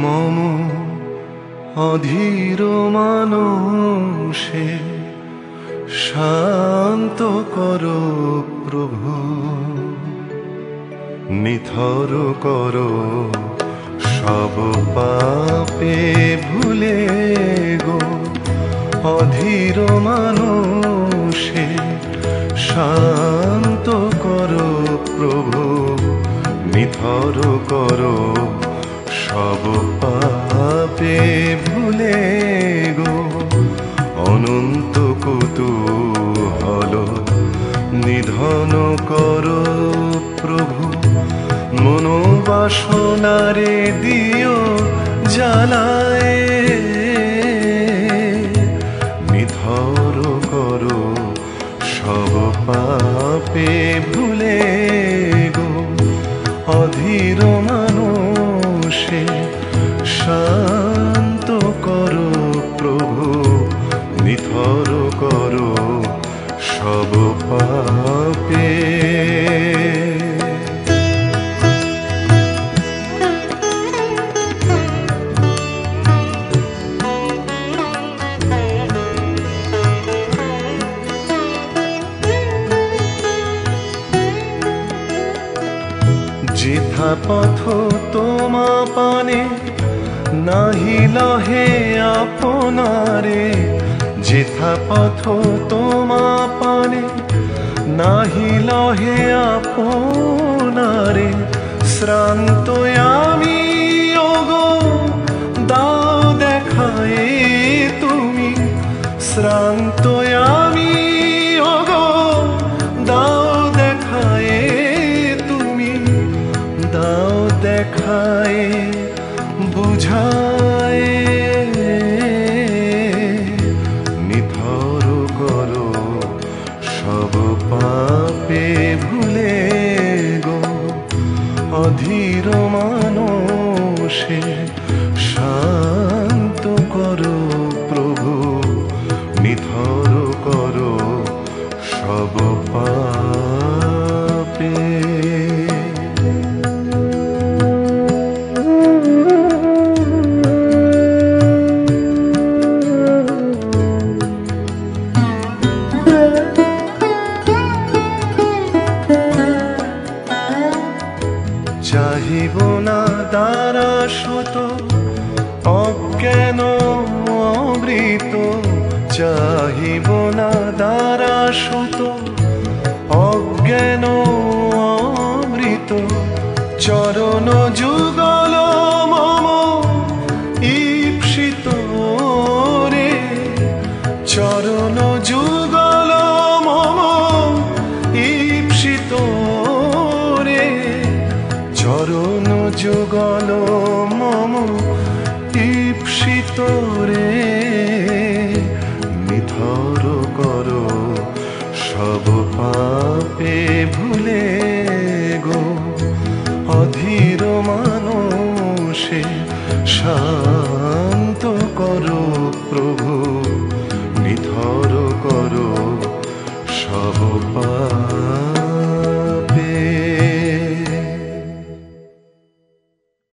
মম অধীর মানসে শান্ত করো প্রভু, নিথর করো সব পাপে ভুলে গো। অধীর মানসে শান্ত করো প্রভু, নিথর করো সব পাপে ভুলে গো। অনন্ত কুতূহল নিধন করো প্রভু, মনোবাসনারে দিও জ্বালায়। নিধর করো সব পাপে ভুলে গো। অধীর মানসে শান্ত করো প্রভু, নিথর করো সব পাপে। যেথা পথ তোমা পানে নাহি লহে আপনারে। যেথা পথ তোমা পানে নাহি লহে আপনারে। শ্রান্ত আমি ওগো দাও দেখায় তুমি। শ্রান্ত আমি ওগো দাও দেখায় তুমি। দাও দেখায় বুঝায়। নিথর করো সব পাপে ভুলে গো। অধীর মানসে শান্ত করো প্রভু, নিথর করো সব পাপে। চাহিব না দ্বারা শত অজ্ঞান অমৃত। চাহিব না দ্বারা শত অজ্ঞান অমৃত। চরণ যুগল মম ঈপ্সিত রে। চরণ যুগল মম ঈপ্সিত রে। চরণ যুগল মম ঈপ্সিত রে। নিথর করো সব পাপে ভুলে গো। অধীর মানসে শান্ত করো প্রভু,